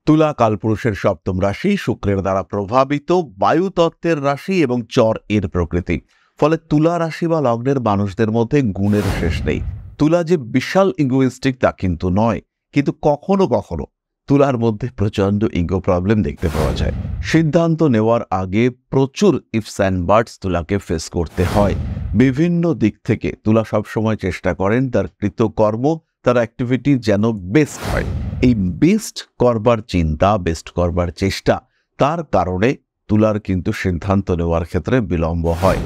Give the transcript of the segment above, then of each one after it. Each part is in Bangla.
তুলা কালপুরুষের সপ্তম রাশি, শুক্রের দ্বারা প্রভাবিত, বায়ুতত্ত্বের রাশি এবং চর এর প্রকৃতি। ফলে তুলা রাশি বা লগ্নের মানুষদের মধ্যে গুণের শেষ নেই। তুলা যে বিশাল ইগোইস্টিক তা কিন্তু নয়, কিন্তু কখনো কখনো তুলার মধ্যে প্রচন্ড ইগো প্রবলেম দেখতে পাওয়া যায়। সিদ্ধান্ত নেওয়ার আগে প্রচুর ইফস অ্যান্ড বাটস তুলাকে ফেস করতে হয়। বিভিন্ন দিক থেকে তুলা সবসময় চেষ্টা করেন তার কৃতকর্ম, তার অ্যাক্টিভিটি যেন বেস্ট হয়। এই বেস্ট করবার চিন্তা, বেস্ট করবার চেষ্টা, তার কারণে তুলার কিন্তু সিদ্ধান্ত নেওয়ার ক্ষেত্রে বিলম্ব হয়।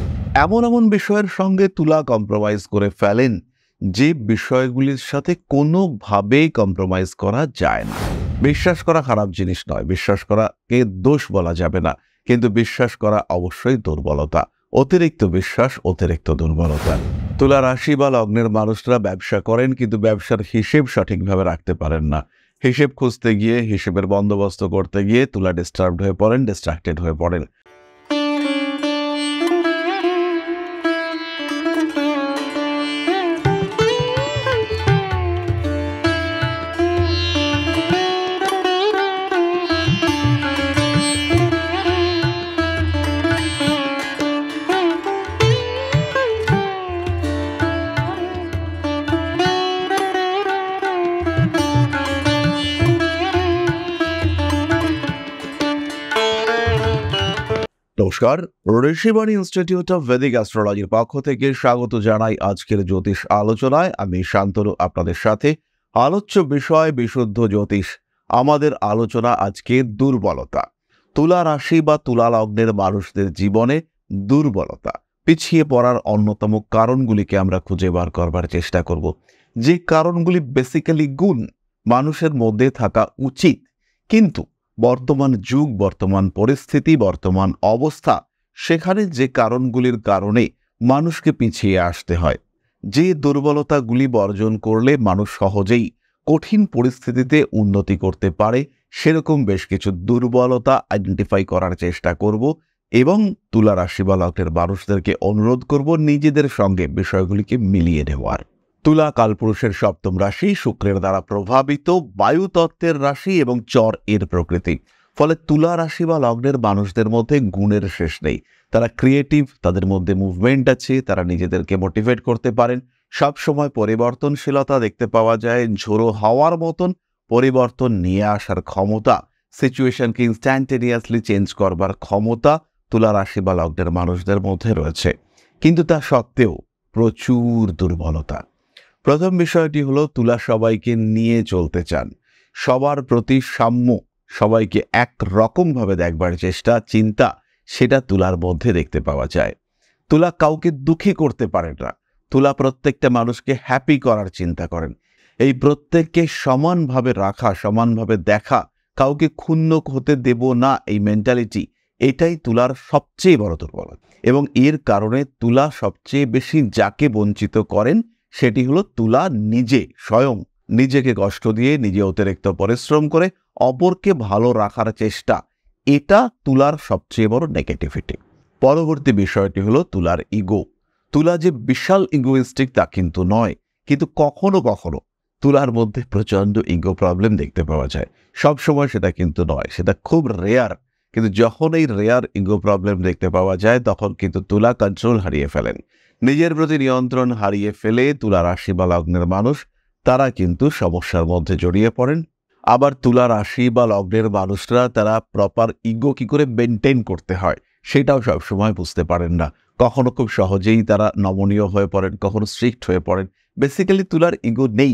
এমন এমন বিষয়ের সঙ্গে তুলা কম্প্রোমাইজ করে ফেলেন যে বিষয়গুলির সাথে কোনোভাবেই কম্প্রোমাইজ করা যায় না। বিশ্বাস করা খারাপ জিনিস নয়, বিশ্বাস করাকে দোষ বলা যাবে না, কিন্তু বিশ্বাস করা অবশ্যই দুর্বলতা। অতিরিক্ত বিশ্বাস অতিরিক্ত দুর্বলতা। তুলা রাশি বা লগ্নের মানুষরা ব্যবসা করেন, কিন্তু ব্যবসার হিসেব সঠিকভাবে রাখতে পারেন না। হিসেব খুঁজতে গিয়ে, হিসেবের বন্দোবস্ত করতে গিয়ে তুলা ডিস্টার্বড হয়ে পড়েন, ডিস্ট্রাক্টেড হয়ে পড়েন। নমস্কার, ঋষিবাণী ইনস্টিটিউট অফ ভেদিক অ্যাস্ট্রোলজির পক্ষ থেকে স্বাগত জানাই আজকের জ্যোতিষ আলোচনায়। আমি শান্তনু আপনাদের সাথে। আলোচ্য বিষয় বিশুদ্ধ জ্যোতিষ। আমাদের আলোচনা আজকে দুর্বলতা। তুলা রাশি বা তুলা লগ্নের মানুষদের জীবনে দুর্বলতা, পিছিয়ে পড়ার অন্যতম কারণগুলিকে আমরা খুঁজে বার করবার চেষ্টা করব। যে কারণগুলি বেসিক্যালি গুণ মানুষের মধ্যে থাকা উচিত, কিন্তু বর্তমান যুগ, বর্তমান পরিস্থিতি, বর্তমান অবস্থা, সেখানে যে কারণগুলির কারণে মানুষকে পিছিয়ে আসতে হয়। যে দুর্বলতাগুলি বর্জন করলে মানুষ সহজেই কঠিন পরিস্থিতিতে উন্নতি করতে পারে, সেরকম বেশ কিছু দুর্বলতা আইডেন্টিফাই করার চেষ্টা করব এবং তুলা রাশি বা লগ্নের মানুষদেরকে অনুরোধ করব নিজেদের সঙ্গে বিষয়গুলিকে মিলিয়ে নেওয়ার। তুলা কালপুরুষের সপ্তম রাশি, শুক্রের দ্বারা প্রভাবিত, বায়ুতত্ত্বের রাশি এবং চর এর প্রকৃতি। ফলে তুলা রাশি বা লগ্নের মানুষদের মধ্যে গুণের শেষ নেই। তারা ক্রিয়েটিভ, তাদের মধ্যে মুভমেন্ট আছে, তারা নিজেদেরকে মোটিভেট করতে পারেন। সবসময় পরিবর্তনশীলতা দেখতে পাওয়া যায়, ঝোড়ো হাওয়ার মতন পরিবর্তন নিয়ে আসার ক্ষমতা, সিচুয়েশনকে ইনস্ট্যান্টেনিয়াসলি চেঞ্জ করবার ক্ষমতা তুলা রাশি বা লগ্নের মানুষদের মধ্যে রয়েছে। কিন্তু তা সত্ত্বেও প্রচুর দুর্বলতা। প্রথম বিষয়টি হলো, তুলা সবাইকে নিয়ে চলতে চান। সবার প্রতি সাম্য, সবাইকে এক রকমভাবে দেখবার চেষ্টা, চিন্তা, সেটা তুলার মধ্যে দেখতে পাওয়া যায়। তুলা কাউকে দুঃখী করতে পারেন না। তুলা প্রত্যেকটা মানুষকে হ্যাপি করার চিন্তা করেন। এই প্রত্যেককে সমানভাবে রাখা, সমানভাবে দেখা, কাউকে ক্ষুণ্ণ হতে দেব না, এই মেন্টালিটি, এটাই তুলার সবচেয়ে বড় দুর্বলতা। এবং এর কারণে তুলা সবচেয়ে বেশি যাকে বঞ্চিত করেন, সেটি হলো তুলা নিজে স্বয়ং নিজেকে কষ্ট দিয়ে, নিজে অতিরিক্ত পরিশ্রম করে অপরকে ভালো রাখার চেষ্টা, এটা তুলার সবচেয়ে বড় নেগেটিভিটি। পরবর্তী বিষয়টি হলো তুলার ইগো। তুলা যে বিশাল ইগোইস্টিক তা কিন্তু নয়, কিন্তু কখনো কখনো তুলার মধ্যে প্রচন্ড ইগো প্রবলেম দেখতে পাওয়া যায়। সব সময় সেটা কিন্তু নয়, সেটা খুব রেয়ার। কিন্তু যখন এই রেয়ার ইগো প্রবলেম দেখতে পাওয়া যায়, তখন কিন্তু তুলা কন্ট্রোল হারিয়ে ফেলেন। নিজের প্রতি নিয়ন্ত্রণ হারিয়ে ফেলে তুলা রাশি বা লগ্নের মানুষ, তারা কিন্তু সমস্যার মধ্যে জড়িয়ে পড়েন। আবার তুলা রাশি বা লগ্নের মানুষরা তারা প্রপার ইগো কি করে মেনটেন করতে হয়, সেটাও সবসময় বুঝতে পারেন না। কখনো খুব সহজেই তারা নমনীয় হয়ে পড়েন, কখনো স্ট্রিক্ট হয়ে পড়েন। বেসিক্যালি তুলার ইগো নেই,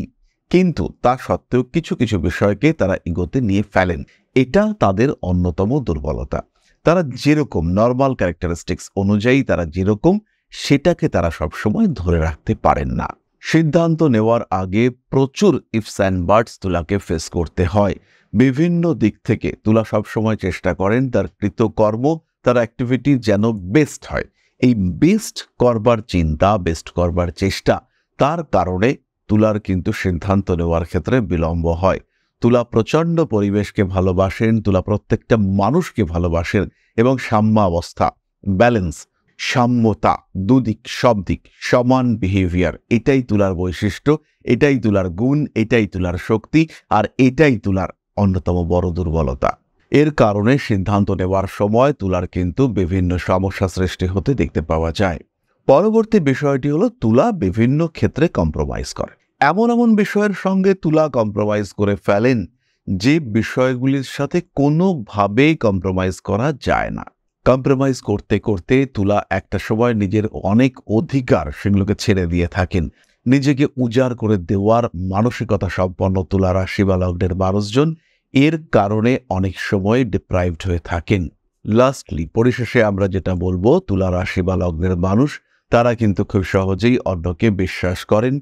কিন্তু তা সত্ত্বেও কিছু কিছু বিষয়কে তারা ইগোতে নিয়ে ফেলেন। এটা তাদের অন্যতম দুর্বলতা। তারা যেরকম নর্মাল ক্যারেক্টারিস্টিক্স অনুযায়ী তারা যেরকম, সেটাকে তারা সবসময় ধরে রাখতে পারেন না। সিদ্ধান্ত নেওয়ার আগে প্রচুর ইফস অ্যান্ড বাটস তুলাকে ফেস করতে হয়। বিভিন্ন দিক থেকে তুলা সবসময় চেষ্টা করেন তার কৃতকর্ম, তার অ্যাক্টিভিটি যেন বেস্ট হয়। এই বেস্ট করবার চিন্তা, বেস্ট করবার চেষ্টা, তার কারণে তুলার কিন্তু সিদ্ধান্ত নেওয়ার ক্ষেত্রে বিলম্ব হয়। তুলা প্রচণ্ড পরিবেশকে ভালোবাসেন, তুলা প্রত্যেকটা মানুষকে ভালোবাসেন এবং সাম্যাবস্থা, ব্যালেন্স, সাম্যতা, দুদিক সব দিক সমান বিহেভিয়ার, এটাই তুলার বৈশিষ্ট্য, এটাই তুলার গুণ, এটাই তুলার শক্তি, আর এটাই তুলার অন্যতম বড় দুর্বলতা। এর কারণে সিদ্ধান্ত নেওয়ার সময় তুলার কিন্তু বিভিন্ন সমস্যা সৃষ্টি হতে দেখতে পাওয়া যায়। পরবর্তী বিষয়টি হলো তুলা বিভিন্ন ক্ষেত্রে কম্প্রোমাইজ করে। এমন এমন বিষয়ের সঙ্গে তুলা কম্প্রোমাইজ করে ফেলেন যে বিষয়গুলির সাথে কোনোভাবেই কম্প্রোমাইজ করা যায় না। কম্প্রোমাইজ করতে করতে তুলা একটা সময় নিজের অনেক অধিকার সেগুলোকে ছেড়ে দিয়ে থাকেন। নিজেকে উজাড় করে দেওয়ার মানসিকতা সম্পন্ন তুলা রাশি বা লগ্নের মানুষজন এর কারণে অনেক সময় ডিপ্রাইভড হয়ে থাকেন। লাস্টলি পরিশেষে আমরা যেটা বলবো, তুলা রাশি বা লগ্নের মানুষ তারা কিন্তু খুব সহজেই অন্যকে বিশ্বাস করেন।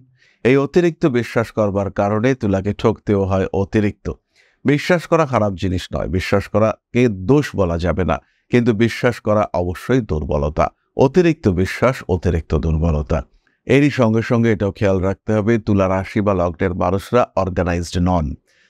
এই অতিরিক্ত বিশ্বাস করবার কারণে তুলাকে ঠকতেও হয় অতিরিক্ত। বিশ্বাস করা খারাপ জিনিস নয়, বিশ্বাস করাকে দোষ বলা যাবে না, কিন্তু বিশ্বাস করা অবশ্যই দুর্বলতা। অতিরিক্ত বিশ্বাস অতিরিক্ত দুর্বলতা। এরই সঙ্গে সঙ্গে এটাও খেয়াল রাখতে হবে, তুলা রাশি বা লগ্নের মানুষরা অর্গানাইজড নন।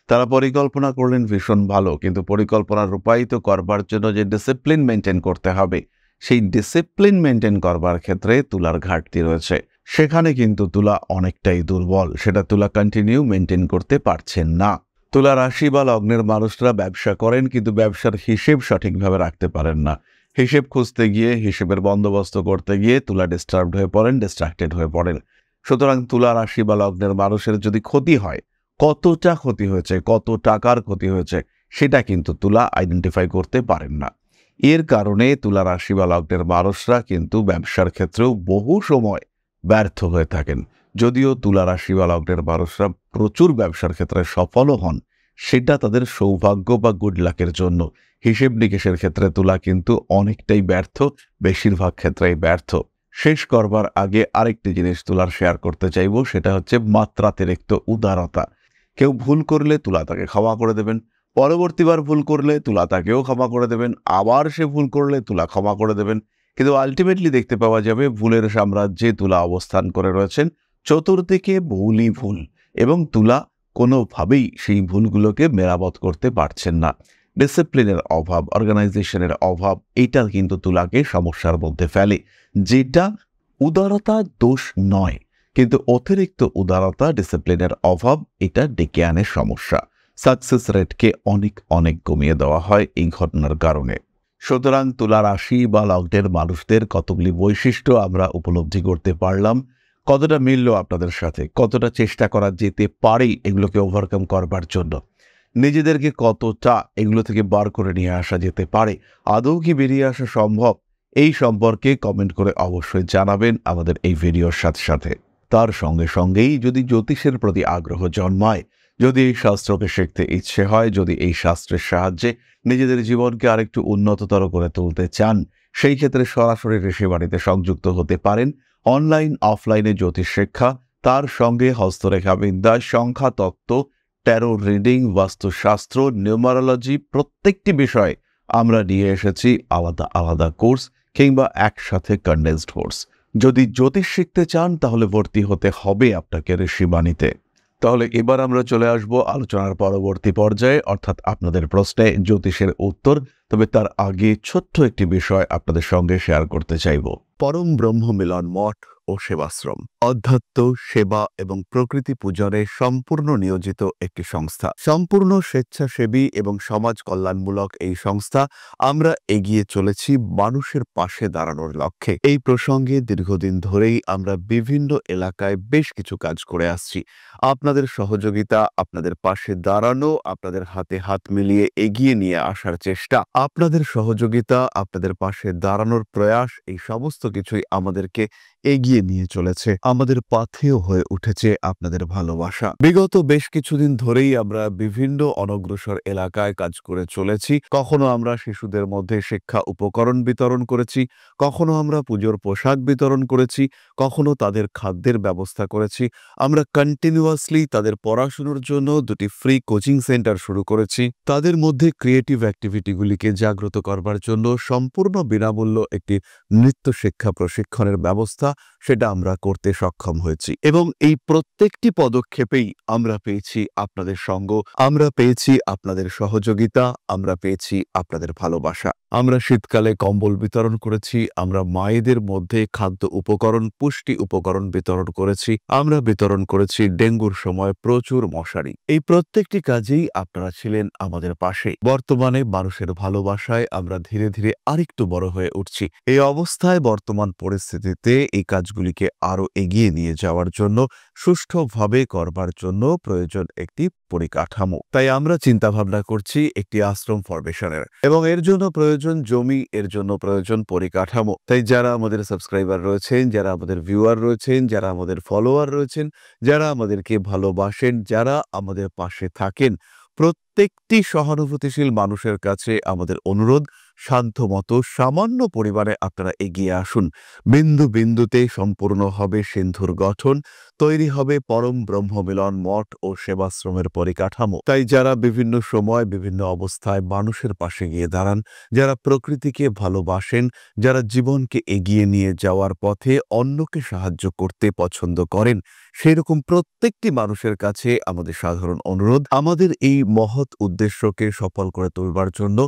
তারা পরিকল্পনা করলেন ভীষণ ভালো, কিন্তু পরিকল্পনা রূপায়িত করবার জন্য যে ডিসিপ্লিন মেনটেন করতে হবে, সেই ডিসিপ্লিন মেনটেন করবার ক্ষেত্রে তুলার ঘাটতি রয়েছে। সেখানে কিন্তু তুলা অনেকটাই দুর্বল, সেটা তুলা কন্টিনিউ মেনটেন করতে পারছেন না। তুলা রাশি বা লগ্নের মানুষরা ব্যবসা করেন, কিন্তু ব্যবসার হিসেব সঠিকভাবে রাখতে পারেন না। হিসেব খুঁজতে গিয়ে, হিসেবের বন্দোবস্ত করতে গিয়ে তুলা ডিস্টার্বড হয়ে পড়েন, ডিস্ট্রাক্টেড হয়ে পড়েন। সুতরাং তুলা রাশি বা লগ্নের মানুষের যদি ক্ষতি হয়, কতটা ক্ষতি হয়েছে, কত টাকার ক্ষতি হয়েছে, সেটা কিন্তু তুলা আইডেন্টিফাই করতে পারেন না। এর কারণে তুলা রাশি বা লগ্নের মানুষরা কিন্তু ব্যবসার ক্ষেত্রেও বহু সময় ব্যর্থ হয়ে থাকেন। যদিও তুলা রাশি বা লগ্নের মানুষরা প্রচুর ব্যবসার ক্ষেত্রে সফলও হন, সেটা তাদের সৌভাগ্য বা গুড লাকের জন্য। হিসেব নিকেশের ক্ষেত্রে তুলা কিন্তু অনেকটাই ব্যর্থ, বেশিরভাগ ক্ষেত্রেই ব্যর্থ। শেষ করবার আগে আরেকটি জিনিস তুলার শেয়ার করতে চাইব, সেটা হচ্ছে মাত্রাতিরিক্ত উদারতা। কেউ ভুল করলে তুলা তাকে ক্ষমা করে দেবেন, পরবর্তীবার ভুল করলে তুলা তাকেও ক্ষমা করে দেবেন, আবার সে ভুল করলে তুলা ক্ষমা করে দেবেন। কিন্তু আলটিমেটলি দেখতে পাওয়া যাবে ভুলের সাম্রাজ্যে তুলা অবস্থান করে রয়েছেন, চতুর্দিকে ভুলই ভুল, এবং তুলা কোনোভাবেই সেই ভুলগুলোকে মেরামত করতে পারছেন না। ডিসিপ্লিনের অভাব, অর্গানাইজেশনের অভাব, এটা কিন্তু তুলাকে সমস্যার মধ্যে ফেলে, যেটা উদারতা দোষ নয়, কিন্তু অতিরিক্ত উদারতা, ডিসিপ্লিনের অভাব, এটা ডেকে আনে সমস্যা। সাকসেস রেটকে অনেক অনেক কমিয়ে দেওয়া হয় এই ঘটনার কারণে। সুতরাং তুলা রাশি বা লগ্নের মানুষদের কতগুলি বৈশিষ্ট্য আমরা উপলব্ধি করতে পারলাম, কতটা মিলল আপনাদের সাথে, কতটা চেষ্টা করা যেতে পারে এগুলোকে ওভারকাম করবার জন্য, নিজেদেরকে কতটা এগুলো থেকে বার করে নিয়ে আসা যেতে পারে, আদৌ কি বেরিয়ে আসা সম্ভব, এই সম্পর্কে কমেন্ট করে অবশ্যই জানাবেন আমাদের এই ভিডিওর সাথে সাথে। তার সঙ্গে সঙ্গেই যদি জ্যোতিষের প্রতি আগ্রহ জন্মায়, যদি এই শাস্ত্রকে শিখতে ইচ্ছে হয়, যদি এই শাস্ত্রের সাহায্যে নিজেদের জীবনকে আরেকটু উন্নততর করে তুলতে চান, সেই ক্ষেত্রে সরাসরি ঋষিবাণীতে সংযুক্ত হতে পারেন। অনলাইন অফলাইনে জ্যোতিষ শিক্ষা, তার সঙ্গে হস্তরেখা বিদ্যা, সংখ্যা তত্ত্ব, ট্যারো রিডিং, বাস্তুশাস্ত্র, নিউমারোলজি, প্রত্যেকটি বিষয় আমরা নিয়ে এসেছি আলাদা আলাদা কোর্স কিংবা একসাথে কনডেন্সড কোর্স। যদি জ্যোতিষ শিখতে চান তাহলে ভর্তি হতে হবে আপনাকে ঋষিবাণীতে। তাহলে এবার আমরা চলে আসব আলোচনার পরবর্তী পর্যায়ে, অর্থাৎ আপনাদের প্রশ্নে জ্যোতিষের উত্তর। তবে তার আগে ছোট্ট একটি বিষয় আপনাদের সঙ্গে শেয়ার করতে চাইব। পরম ব্রহ্ম মিলন মঠ ও সেবাশ্রম অধ্যাত্ম, সেবা এবং প্রকৃতি পূজনে সম্পূর্ণ নিয়োজিত একটি সংস্থা। সম্পূর্ণ স্বেচ্ছাসেবী এবং সমাজ কল্যাণমূলক এই সংস্থা আমরা এগিয়ে চলেছি মানুষের পাশে দাঁড়ানোর লক্ষ্যে। এই প্রসঙ্গে দীর্ঘদিন ধরেই আমরা বিভিন্ন এলাকায় বেশ কিছু কাজ করে আসছি। আপনাদের সহযোগিতা, আপনাদের পাশে দাঁড়ানো, আপনাদের হাতে হাত মিলিয়ে এগিয়ে নিয়ে আসার চেষ্টা, আপনাদের সহযোগিতা, আপনাদের পাশে দাঁড়ানোর প্রয়াস, এই সমস্ত কিছুই আমাদেরকে এগিয়ে নিয়ে চলেছে। আমাদের পাথেয় হয়ে উঠেছে আপনাদের ভালোবাসা। বিগত বেশ কিছুদিন ধরেই আমরা বিভিন্ন অনগ্রসর এলাকায় কাজ করে চলেছি। কখনো আমরা শিশুদের মধ্যে শিক্ষা উপকরণ বিতরণ করেছি, কখনো আমরা পুজোর পোশাক বিতরণ করেছি, কখনো তাদের খাদ্যের ব্যবস্থা করেছি। আমরা কন্টিনিউয়াসলি তাদের পড়াশোনার জন্য 2টি ফ্রি কোচিং সেন্টার শুরু করেছি। তাদের মধ্যে ক্রিয়েটিভ অ্যাক্টিভিটিগুলিকে জাগ্রত করবার জন্য সম্পূর্ণ বিনামূল্য একটি নৃত্য শিক্ষা প্রশিক্ষণের ব্যবস্থা, সেটা আমরা করতে সক্ষম হয়েছি। এবং এই প্রত্যেকটি পদক্ষেপেই আমরা পেয়েছি আপনাদের সঙ্গ, আমরা পেয়েছি আপনাদের সহযোগিতা, আমরা পেয়েছি আপনাদের ভালোবাসা। আমরা শীতকালে কম্বল বিতরণ করেছি, আমরা মায়েদের মধ্যে খাদ্য উপকরণ, পুষ্টি উপকরণ বিতরণ করেছি, আমরা বিতরণ করেছি ডেঙ্গুর সময় প্রচুর মশারি। এই প্রত্যেকটি কাজেই আপনারা ছিলেন আমাদের পাশে। বর্তমানে মানুষের ভালোবাসায় আমরা ধীরে ধীরে আরেকটু বড় হয়ে উঠছি। এই অবস্থায় বর্তমান পরিস্থিতিতে এই কাজগুলিকে আরো এগিয়ে নিয়ে যাওয়ার জন্য, সুষ্ঠুভাবে করবার জন্য প্রয়োজন একটি পরিকাঠামো। তাই আমরা চিন্তা ভাবনা করছি একটি আশ্রম ফরমেশনের, এবং এর জন্য প্রয়োজন জমি, এর জন্য প্রয়োজন পরিকাঠামো। তাই যারা আমাদের সাবস্ক্রাইবার রয়েছেন, যারা আমাদের ভিউয়ার রয়েছেন, যারা আমাদের ফলোয়ার রয়েছেন, যারা আমাদেরকে ভালোবাসেন, যারা আমাদের পাশে থাকেন, প্রত্যেকটি সহানুভূতিশীল মানুষের কাছে আমাদের অনুরোধ, সাধ্যমতো সামান্য পরিমাণে আপনারা এগিয়ে আসুন। বিন্দু বিন্দুতে সম্পূর্ণ হবে সিন্ধুর গঠন, তৈরি হবে পরম ব্রহ্মমিলন মঠ ও সেবাশ্রমের পরিকাঠামো। তাই যারা বিভিন্ন সময় বিভিন্ন অবস্থায় মানুষের পাশে গিয়ে দাঁড়ান, যারা প্রকৃতিকে ভালোবাসেন, যারা জীবনকে এগিয়ে নিয়ে যাওয়ার পথে অন্যকে সাহায্য করতে পছন্দ করেন, সেরকম প্রত্যেকটি মানুষের কাছে আমাদের সাধারণ অনুরোধ, আমাদের এই মহৎ উদ্দেশ্যকে সফল করে তুলবার জন্য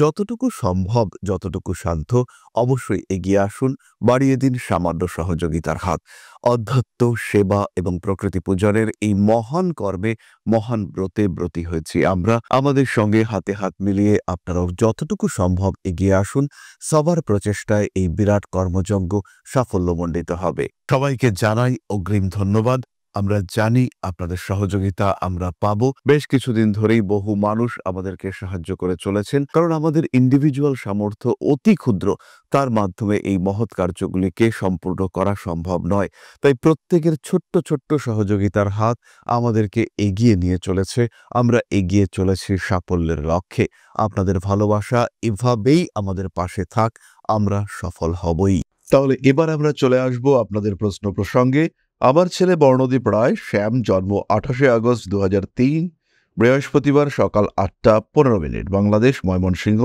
যতটুকু সম্ভব, যতটুকু সাধ্য, অবশ্যই এগিয়ে আসুন, বাড়িয়ে দিন সামান্য সহযোগিতার হাত। অধ্যাত্ম, সেবা এবং প্রকৃতি পূজনের এই মহান কর্মে, মহান ব্রতে ব্রতী হয়েছি আমরা। আমাদের সঙ্গে হাতে হাত মিলিয়ে আপনারাও যতটুকু সম্ভব এগিয়ে আসুন। সবার প্রচেষ্টায় এই বিরাট কর্মযজ্ঞ সাফল্যমণ্ডিত হবে। সবাইকে জানাই অগ্রিম ধন্যবাদ। আমরা জানি আপনাদের সহযোগিতা আমরা পাবো। বেশ কিছুদিন ধরেই বহু মানুষ আমাদেরকে সাহায্য করে চলেছেন, কারণ আমাদের ইন্ডিভিজুয়াল সামর্থ্য অতি ক্ষুদ্র, তার মাধ্যমে এই মহৎ কার্যগুলিকে সম্পূর্ণ করা সম্ভব নয়। তাই প্রত্যেকের ছোট্ট ছোট্ট সহযোগিতার হাত আমাদেরকে এগিয়ে নিয়ে চলেছে। আমরা এগিয়ে চলেছি সাফল্যের লক্ষ্যে। আপনাদের ভালোবাসা এভাবেই আমাদের পাশে থাক, আমরা সফল হবই। তাহলে এবার আমরা চলে আসব আপনাদের প্রশ্ন প্রসঙ্গে। আমার ছেলে বর্ণদীপ রায়, শ্যাম, জন্ম 28 আগস্ট 2003, বৃহস্পতিবার সকাল 8:15, বাংলাদেশ, ময়মনসিংহ।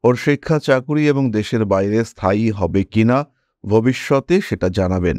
ওর শিক্ষা, চাকুরি এবং দেশের বাইরে স্থায়ী হবে কিনা ভবিষ্যতে সেটা জানাবেন।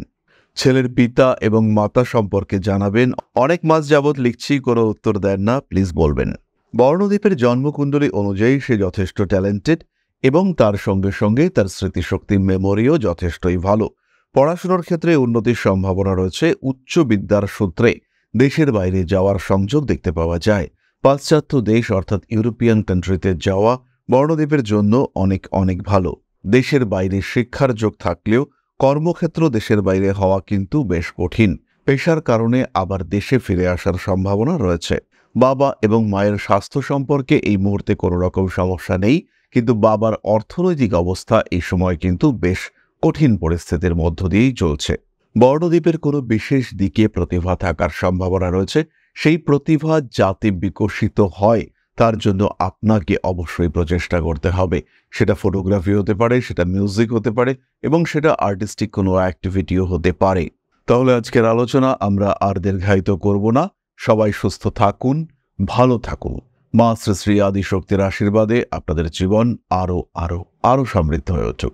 ছেলের পিতা এবং মাতা সম্পর্কে জানাবেন। অনেক মাস যাবৎ লিখছি, কোনো উত্তর দেন না, প্লিজ বলবেন। বর্ণদীপের জন্মকুণ্ডলী অনুযায়ী সে যথেষ্ট ট্যালেন্টেড এবং তার সঙ্গে সঙ্গে তার স্মৃতিশক্তি, মেমোরিও যথেষ্টই ভালো। পড়াশোনার ক্ষেত্রে উন্নতির সম্ভাবনা রয়েছে। উচ্চ বিদ্যার সূত্রে দেশের বাইরে যাওয়ার সংযোগ দেখতে পাওয়া যায়। পাশ্চাত্য দেশ অর্থাৎ ইউরোপিয়ান কান্ট্রিতে যাওয়া বর্ণদীপের জন্য অনেক অনেক ভালো। দেশের বাইরে শিক্ষার যোগ থাকলেও কর্মক্ষেত্র দেশের বাইরে হওয়া কিন্তু বেশ কঠিন। পেশার কারণে আবার দেশে ফিরে আসার সম্ভাবনা রয়েছে। বাবা এবং মায়ের স্বাস্থ্য সম্পর্কে এই মুহূর্তে কোনো রকম সমস্যা নেই, কিন্তু বাবার অর্থনৈতিক অবস্থা এই সময় কিন্তু বেশ কঠিন পরিস্থিতির মধ্য দিয়েই চলছে। বর্ণদীপের কোনো বিশেষ দিকে প্রতিভা থাকার সম্ভাবনা রয়েছে। সেই প্রতিভা যাতে বিকশিত হয় তার জন্য আপনাকে অবশ্যই প্রচেষ্টা করতে হবে। সেটা ফটোগ্রাফি হতে পারে, সেটা মিউজিক হতে পারে, এবং সেটা আর্টিস্টিক কোনো অ্যাক্টিভিটিও হতে পারে। তাহলে আজকের আলোচনা আমরা আর দীর্ঘায়িত করব না। সবাই সুস্থ থাকুন, ভালো থাকুন। মা শ্রী শ্রী আদিশক্তির আশীর্বাদে আপনাদের জীবন আরো আরো আরো সমৃদ্ধ হয়ে উঠুক।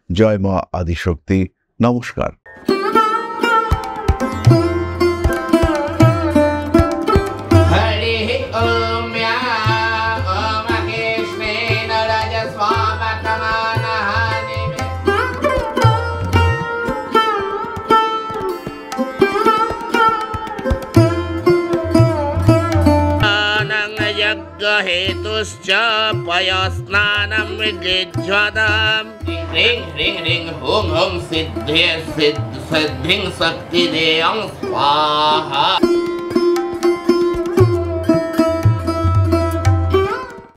জয় মা আদিশক্তি। নমস্কার। हेतुश्च पयस्नानं विजिह्वताम् ह्रीं ह्रीं ह्रीं हुं हुं सिद्धिं शक्तिदेयं स्वाहा।